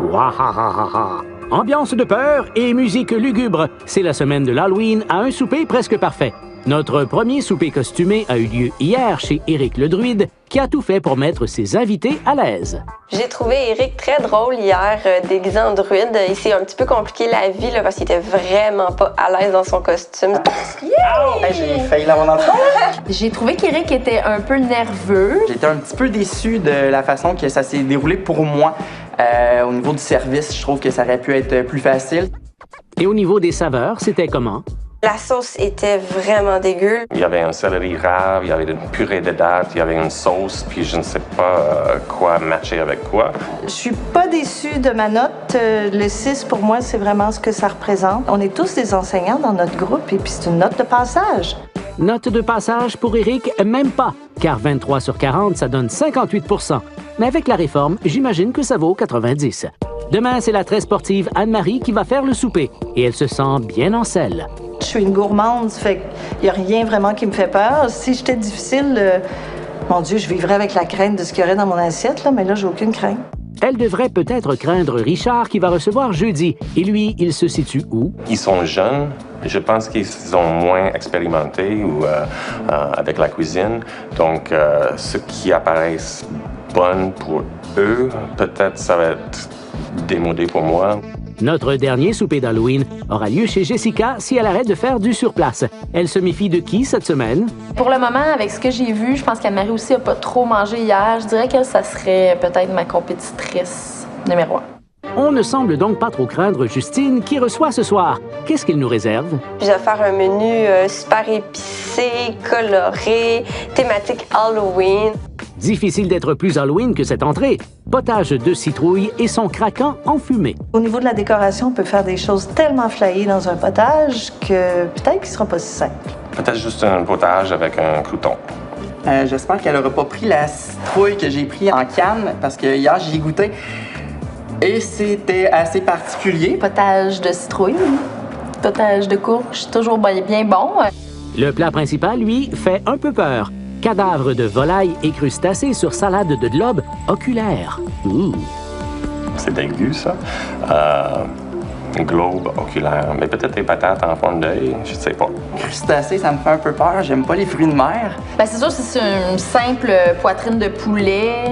Wahahaha! Ambiance de peur et musique lugubre, c'est la semaine de l'Halloween à un souper presque parfait. Notre premier souper costumé a eu lieu hier chez Éric le Druide, qui a tout fait pour mettre ses invités à l'aise. J'ai trouvé Éric très drôle hier, déguisé en druide. Il s'est un petit peu compliqué la vie là, parce qu'il était vraiment pas à l'aise dans son costume. Yeah! Hey, j'ai failli l'avoir dans le fond. J'ai trouvé qu'Éric était un peu nerveux. J'étais un petit peu déçu de la façon que ça s'est déroulé pour moi. Au niveau du service, je trouve que ça aurait pu être plus facile. Et au niveau des saveurs, c'était comment? La sauce était vraiment dégueu. Il y avait un céleri rave, il y avait une purée de dattes, il y avait une sauce, puis je ne sais pas quoi matcher avec quoi. Je suis pas déçue de ma note. Le 6, pour moi, c'est vraiment ce que ça représente. On est tous des enseignants dans notre groupe et puis c'est une note de passage. Note de passage pour Éric, même pas, car 23 sur 40, ça donne 58 %. Mais avec la réforme, j'imagine que ça vaut 90. Demain, c'est la très sportive Anne-Marie qui va faire le souper et elle se sent bien en selle. Je suis une gourmande, ça fait qu'il n'y a rien vraiment qui me fait peur. Si j'étais difficile, mon Dieu, je vivrais avec la crainte de ce qu'il y aurait dans mon assiette, là, mais là, j'ai aucune crainte. Elle devrait peut-être craindre Richard qui va recevoir jeudi. Et lui, il se situe où? Ils sont jeunes, je pense qu'ils ont moins expérimenté avec la cuisine. Donc, ce qui apparaissent bon pour eux, peut-être ça va être démodé pour moi. Notre dernier souper d'Halloween aura lieu chez Jessica si elle arrête de faire du surplace. Elle se méfie de qui cette semaine? Pour le moment, avec ce que j'ai vu, je pense qu'Anne-Marie aussi n'a pas trop mangé hier. Je dirais que ça serait peut-être ma compétitrice numéro 1. On ne semble donc pas trop craindre Justine qui reçoit ce soir. Qu'est-ce qu'il nous réserve? Je vais faire un menu super épicé, coloré, thématique Halloween. Difficile d'être plus Halloween que cette entrée. Potage de citrouille et son craquant enfumé. Au niveau de la décoration, on peut faire des choses tellement flyées dans un potage que peut-être qu'il ne sera pas si simple. Peut-être juste un potage avec un crouton. J'espère qu'elle n'aura pas pris la citrouille que j'ai pris en canne, parce que hier, j'y ai goûté. Et c'était assez particulier. Potage de citrouille, potage de courge, toujours bien bon. Le plat principal, lui, fait un peu peur. Cadavre de volaille et crustacés sur salade de globe oculaire. Ouh. C'est dégueu, ça. Un globe oculaire. Mais peut-être des patates en forme d'œil, je ne sais pas. Crustacés, ça me fait un peu peur. J'aime pas les fruits de mer. Ben, c'est sûr que c'est une simple poitrine de poulet.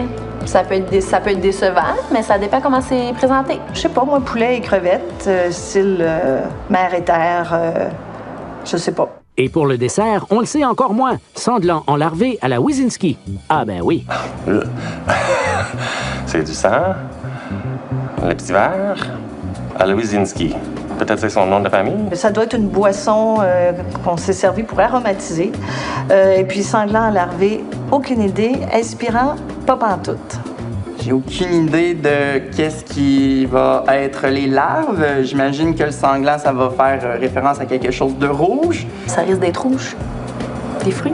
Ça peut être décevant, mais ça dépend comment c'est présenté. Je sais pas, moi, poulet et crevettes, style mer et terre, je sais pas. Et pour le dessert, on le sait encore moins. Sanglant enlarvé à la Wisinski. Ah ben oui. C'est du sang. Le petit verre. À la Wisinski. Peut-être c'est son nom de famille. Ça doit être une boisson qu'on s'est servi pour aromatiser. Et puis sanglant enlarvé, aucune idée. Inspirant, pas pantoute. J'ai aucune idée de qu'est-ce qui va être les larves. J'imagine que le sanglant, ça va faire référence à quelque chose de rouge. Ça risque d'être rouge. Des fruits.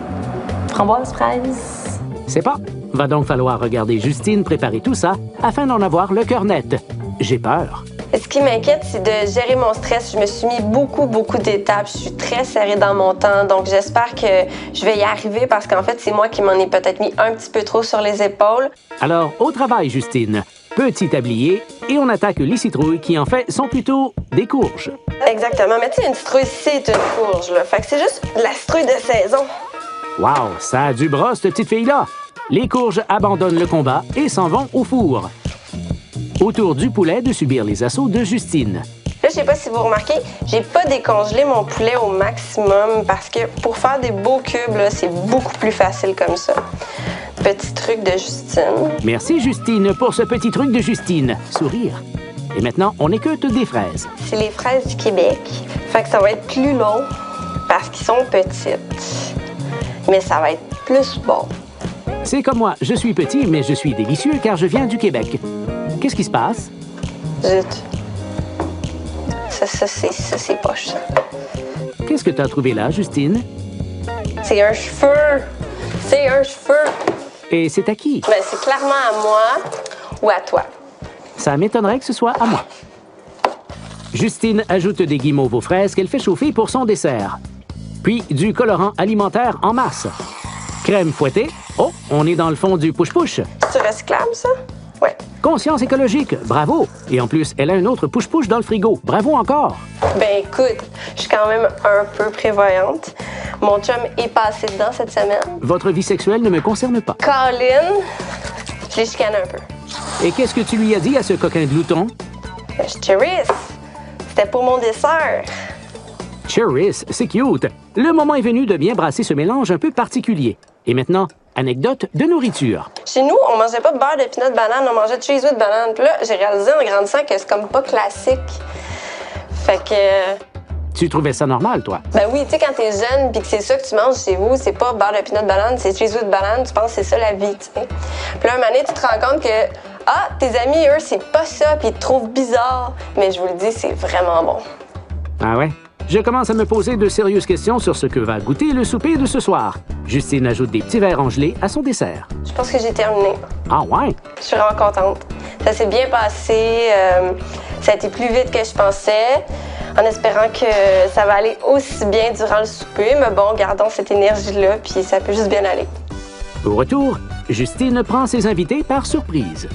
Framboises, fraises. C'est pas. Va donc falloir regarder Justine préparer tout ça afin d'en avoir le cœur net. J'ai peur. Ce qui m'inquiète, c'est de gérer mon stress. Je me suis mis beaucoup d'étapes. Je suis très serrée dans mon temps. Donc, j'espère que je vais y arriver parce qu'en fait, c'est moi qui m'en ai peut-être mis un petit peu trop sur les épaules. Alors, au travail, Justine. Petit tablier et on attaque les citrouilles qui, en fait, sont plutôt des courges. Exactement. Mais tu sais, une citrouille, c'est une courge, là. Fait que c'est juste de la citrouille de saison. Wow, ça a du bras, cette petite fille-là. Les courges abandonnent le combat et s'en vont au four. Autour du poulet de subir les assauts de Justine. Là, je sais pas si vous remarquez, j'ai pas décongelé mon poulet au maximum parce que pour faire des beaux cubes, là, c'est beaucoup plus facile comme ça. Petit truc de Justine. Merci, Justine, pour ce petit truc de Justine. Sourire. Et maintenant, on écoute des fraises. C'est les fraises du Québec. Fait que ça va être plus long parce qu'ils sont petites. Mais ça va être plus bon. C'est comme moi, je suis petit, mais je suis délicieux car je viens du Québec. Qu'est-ce qui se passe? Zut. Ça, c'est poche, ça. Qu'est-ce que tu as trouvé là, Justine? C'est un cheveu. C'est un cheveu. Et c'est à qui? Ben, c'est clairement à moi ou à toi. Ça m'étonnerait que ce soit à moi. Justine ajoute des guimauves aux fraises qu'elle fait chauffer pour son dessert. Puis du colorant alimentaire en masse. Crème fouettée. Oh, on est dans le fond du push-push. C'est recyclable, ça? Ouais. Conscience écologique, bravo! Et en plus, elle a un autre push-push dans le frigo. Bravo encore! Ben écoute, je suis quand même un peu prévoyante. Mon chum est passé dedans cette semaine. Votre vie sexuelle ne me concerne pas. Colin, je l'ai chicané un peu. Et qu'est-ce que tu lui as dit à ce coquin de louton? Cherise, c'était pour mon dessert. Cherise, c'est cute. Le moment est venu de bien brasser ce mélange un peu particulier. Et maintenant, anecdote de nourriture. Chez nous, on mangeait pas de beurre de peanut banane, on mangeait de cheese with banane. Puis là, j'ai réalisé en grandissant que c'est comme pas classique. Fait que... Tu trouvais ça normal, toi? Ben oui, tu sais, quand t'es jeune puis que c'est ça que tu manges chez vous, c'est pas beurre de peanut banane, c'est cheese with banane, tu penses que c'est ça la vie, tu sais. Puis là, un moment donné, tu te rends compte que, tes amis, eux, c'est pas ça, puis ils te trouvent bizarre. Mais je vous le dis, c'est vraiment bon. Ah ouais? Je commence à me poser de sérieuses questions sur ce que va goûter le souper de ce soir. Justine ajoute des petits verres en gelée à son dessert. Je pense que j'ai terminé. Ah ouais? Je suis vraiment contente. Ça s'est bien passé. Ça a été plus vite que je pensais, en espérant que ça va aller aussi bien durant le souper. Mais bon, gardons cette énergie-là, puis ça peut juste bien aller. Au retour, Justine prend ses invités par surprise.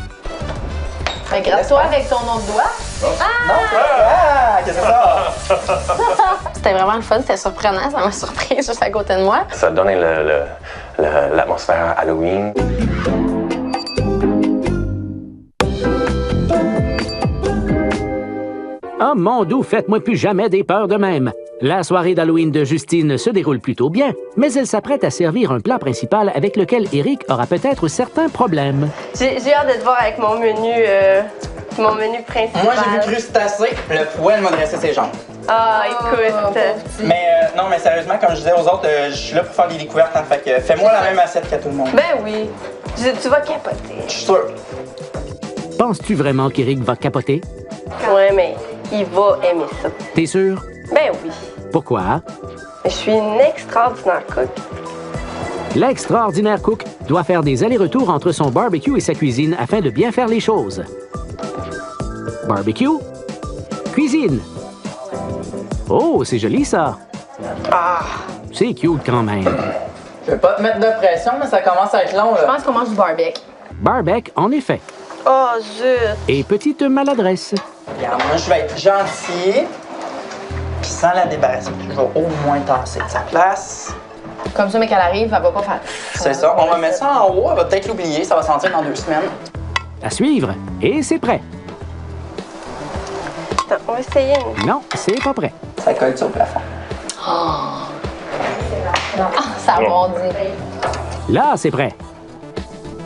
Ben, gratte-toi avec ton nom de doigt. Qu'est-ce que c'est ça? C'était vraiment le fun, c'était surprenant, ça m'a surprise juste à côté de moi. Ça donnait l'atmosphère Halloween. Ah mon doux, faites-moi plus jamais des peurs de même. La soirée d'Halloween de Justine se déroule plutôt bien, mais elle s'apprête à servir un plat principal avec lequel Éric aura peut-être certains problèmes. J'ai hâte de te voir avec mon menu principal. Moi, j'ai vu crustacé. Le poêle m'a dressé ses jambes. Ah, écoute. Mais non, mais sérieusement, comme je disais aux autres, je suis là pour faire des découvertes. Hein, fait que fais-moi la même assiette qu'à tout le monde. Ben oui. Tu vas capoter. Je suis sûr. Penses-tu vraiment qu'Éric va capoter? Ouais, mais il va aimer ça. T'es sûr? Ben oui. Pourquoi? Je suis une extraordinaire cook. L'extraordinaire cook doit faire des allers-retours entre son barbecue et sa cuisine afin de bien faire les choses. Barbecue, cuisine. Oh, c'est joli ça. Ah. C'est cute quand même. Je vais pas te mettre de pression, mais ça commence à être long, Je là. pense qu'on mange du barbecue. Barbecue, en effet. Oh, zut. Et petite maladresse. Regarde, moi, je vais être gentil. Puis sans la débarrasser. Je vais au moins tasser de sa place. Comme ça, mais qu'elle arrive, elle va pas faire. C'est ça. On va mettre ça en haut. Elle va peut-être l'oublier. Ça va sentir dans 2 semaines. À suivre. Et c'est prêt. Attends, on va essayer. Non, c'est pas prêt. Ça colle sur le plafond. Ça rebondit. Là, c'est prêt.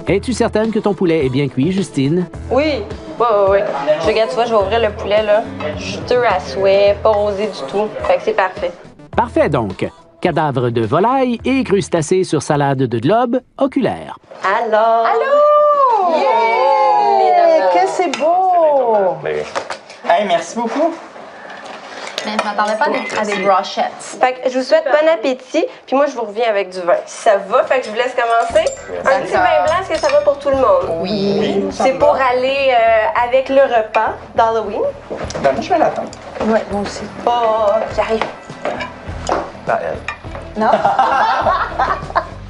Es-tu certaine que ton poulet est bien cuit, Justine? Oui. Oui. Je regarde, tu vois, je vais ouvrir le poulet, là. Juteux à souhait, pas rosé du tout. Fait que c'est parfait. Parfait donc. Cadavre de volaille et crustacés sur salade de globe oculaire. Alors. Allô? Yeah! Que c'est beau! Mais Hey, merci beaucoup. Mais je m'attendais pas à des brochettes. Fait que je vous souhaite bon appétit, puis moi, je vous reviens avec du vin. Si ça va, fait que je vous laisse commencer. Un petit vin blanc, est-ce que ça va pour tout le monde? Oui. C'est pour aller avec le repas d'Halloween. Ben, moi, je vais l'attendre. Ouais, moi aussi. Oh, j'arrive. pas elle. Non?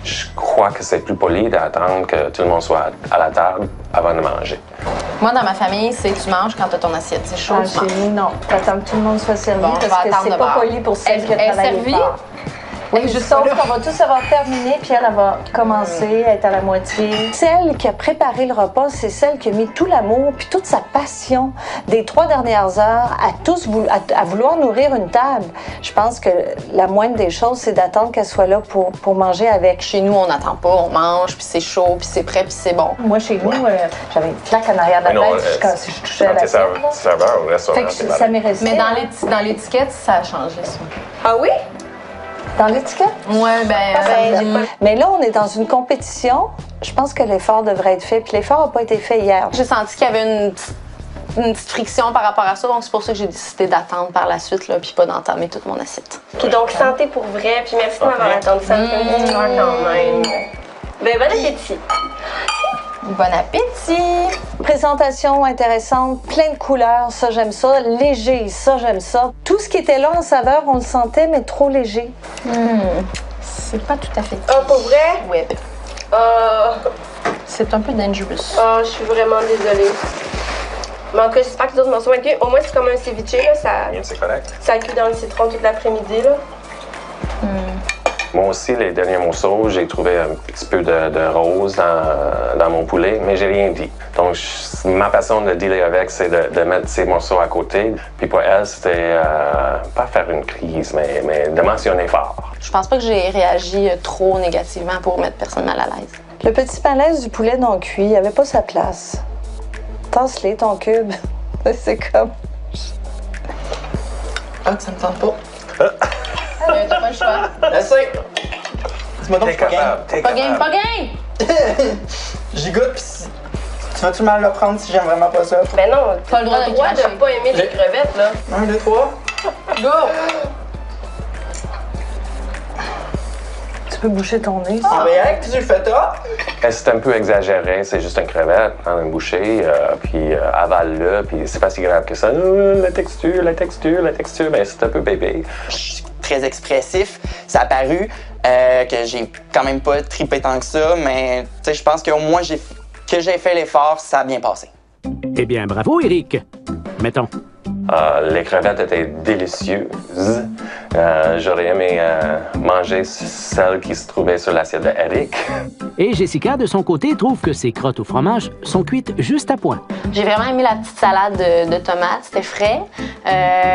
Je crois que c'est plus poli d'attendre que tout le monde soit à la table avant de manger. Moi, dans ma famille, c'est tu manges quand t'as ton assiette. C'est chaud, tu Chez manges. nous, non. T'attends que tout le monde soit servi Bon, je parce vais que attendre c'est de pas voir. poli pour celle qui a Elle est travaillé servie? fort. Oui, juste sauf qu'on va tous avoir terminé, puis elle va commencer à être à la moitié. Celle qui a préparé le repas, c'est celle qui a mis tout l'amour puis toute sa passion des 3 dernières heures à vouloir nourrir une table. Je pense que la moindre des choses, c'est d'attendre qu'elle soit là pour manger avec. Chez nous, on n'attend pas, on mange, puis c'est chaud, puis c'est prêt, puis c'est bon. Moi, chez nous, j'avais une flaque en arrière de la Mais non, tête quand je touchais à quand la t'es table. serveur au restaurant, Fait que c'est ça pareil. m'est resté. Mais dans l'étiquette, ça a changé, ça. Ah oui? Dans l'étiquette? Ouais, Mais là, on est dans une compétition. Je pense que l'effort devrait être fait. Puis l'effort n'a pas été fait hier. j'ai senti qu'il y avait une petite friction par rapport à ça, donc c'est pour ça que j'ai décidé d'attendre par la suite, là, puis pas d'entamer toute mon assiette. Puis donc, santé pour vrai, puis merci de m'avoir attendu ça. Ça me fait une petite heure quand même. Ben, bon appétit. Bon appétit! Présentation intéressante, plein de couleurs, ça j'aime ça. Léger, ça j'aime ça. Tout ce qui était là en saveur, on le sentait, mais trop léger. C'est pas tout à fait. Ah, pour vrai? Oui. C'est un peu dangerous. Oh, je suis vraiment désolée. Mais en tout cas, j'espère que les autres m'en sont vaincus. Au moins, c'est comme un ceviche, là. C'est correct. Ça cuit dans le citron toute l'après-midi, là. Moi aussi, les derniers morceaux, j'ai trouvé un petit peu de rose dans mon poulet, mais j'ai rien dit. Donc, ma façon de dealer avec, c'est de mettre ces morceaux à côté. Puis pour elle, c'était pas faire une crise, mais de mentionner fort. Je pense pas que j'ai réagi trop négativement pour mettre personne mal à l'aise. Le petit malaise du poulet non cuit, il avait pas sa place. Tasse-les, ton cube. C'est comme... Ah, ça me tente pas. T'as pas le choix. Essaye. Dis-moi donc, T'es pas game. capable, Pas game, pas game! J'y goûte, pis tu vas-tu mal le prendre si j'aime vraiment pas ça? Ben non, Pas le droit de cracher. pas aimer les crevettes, là. 1, 2, 3. Go! Tu peux boucher ton nez. En réac, tu le fais toi? C'est un peu exagéré, c'est juste une crevette, prendre une bouchée, puis avale-le, puis c'est pas si grave que ça. La texture, mais c'est un peu bébé. Je suis très expressif. Ça a paru que j'ai quand même pas trippé tant que ça, mais je pense qu'au moins que j'ai fait l'effort, ça a bien passé. Eh bien, bravo, Éric. Mettons. Les crevettes étaient délicieuses. J'aurais aimé manger celles qui se trouvaient sur l'assiette d'Éric. Et Jessica, de son côté, trouve que ses crottes au fromage sont cuites juste à point. J'ai vraiment aimé la petite salade de tomates, c'était frais.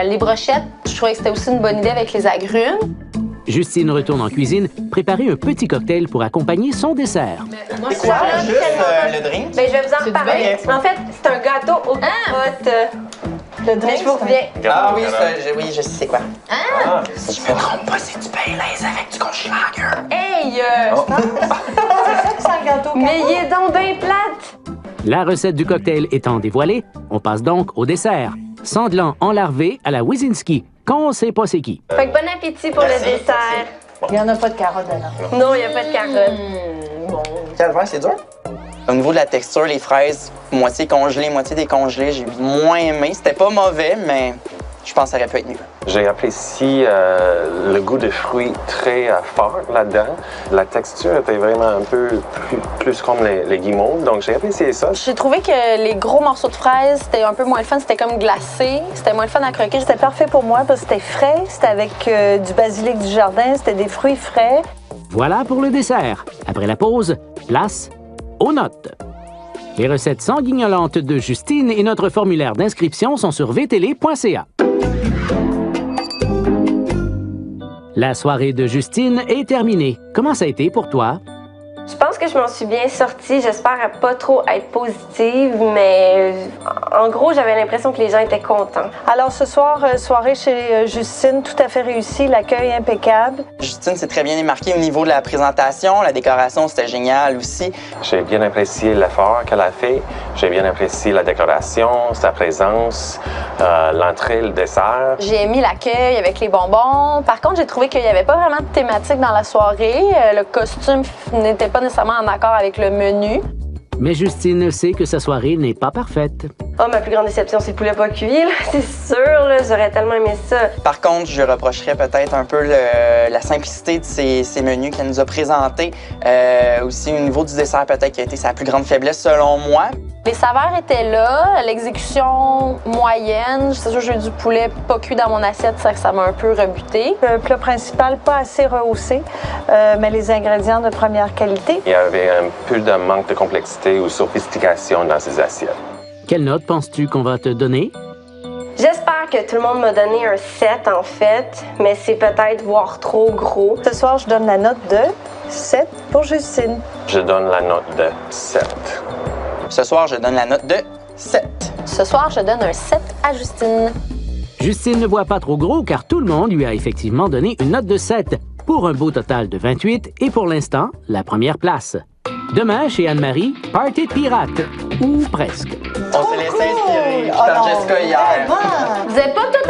Les brochettes, je trouvais que c'était aussi une bonne idée avec les agrumes. Justine retourne en cuisine préparer un petit cocktail pour accompagner son dessert. Moi, C'est quoi, juste le drink? Ben, je vais vous en C'est du reparler. vin. En fait, c'est un gâteau aux carottes. Le Mais drink, je vous reviens. Ah oui, oui, je sais c'est quoi. Ah, Si je me trompe pas, c'est du Baileys avec du Conchelager. Hey! c'est ça qui sent le gâteau. Mais il est donc bien plate! La recette du cocktail étant dévoilée, on passe donc au dessert. Sandlan enlarvé à la Wisinski, qu'on sait pas c'est qui. Fait que bon appétit pour le dessert. Il n'y en a pas de carottes dedans. Non, il n'y a pas de carottes. Calvaire, c'est dur. Au niveau de la texture, les fraises, moitié congelées, moitié décongelées, j'ai moins aimé. C'était pas mauvais, mais je pense que ça aurait pu être mieux. J'ai apprécié le goût de fruits très fort là-dedans. La texture était vraiment un peu plus comme les guimauves, donc j'ai apprécié ça. J'ai trouvé que les gros morceaux de fraises, c'était un peu moins le fun. C'était comme glacé. C'était moins le fun à croquer. C'était parfait pour moi parce que c'était frais, c'était avec du basilic du jardin, c'était des fruits frais. Voilà pour le dessert. Après la pause, place aux notes. Les recettes sanguignolantes de Justine et notre formulaire d'inscription sont sur vtl.ca. La soirée de Justine est terminée. Comment ça a été pour toi? Je pense que je m'en suis bien sortie. J'espère pas trop être positive, mais en gros, j'avais l'impression que les gens étaient contents. Alors ce soir, soirée chez Justine, tout à fait réussi, l'accueil impeccable. Justine s'est très bien démarquée au niveau de la présentation. La décoration, c'était génial aussi. J'ai bien apprécié l'effort qu'elle a fait. J'ai bien apprécié la décoration, sa présence, l'entrée, le dessert. J'ai aimé l'accueil avec les bonbons. Par contre, j'ai trouvé qu'il n'y avait pas vraiment de thématique dans la soirée. Le costume n'était pas nécessairement en accord avec le menu. Mais Justine sait que sa soirée n'est pas parfaite. Oh, ma plus grande déception, c'est le poulet pas cuit, là. C'est sûr, là. J'aurais tellement aimé ça. Par contre, je reprocherais peut-être un peu la simplicité de ces menus qu'elle nous a présentés. Aussi, au niveau du dessert, peut-être qui a été sa plus grande faiblesse selon moi. Les saveurs étaient là, l'exécution moyenne. C'est sûr, j'ai eu du poulet pas cuit dans mon assiette, ça m'a un peu rebuté. Le plat principal, pas assez rehaussé, mais les ingrédients de première qualité. Il y avait un peu de manque de complexité ou sophistication dans ces assiettes. Quelle note penses-tu qu'on va te donner? J'espère que tout le monde m'a donné un 7, en fait, mais c'est peut-être voire trop gros. Ce soir, je donne la note de 7 pour Justine. Je donne la note de 7. Ce soir, je donne la note de 7. Ce soir, je donne un 7 à Justine. Justine ne voit pas trop gros car tout le monde lui a effectivement donné une note de 7 pour un beau total de 28 et pour l'instant, la première place. Demain, chez Anne-Marie, party de pirates. Ou presque. On s'est laissé inspirer par Jessica hier. Vous n'êtes pas toutes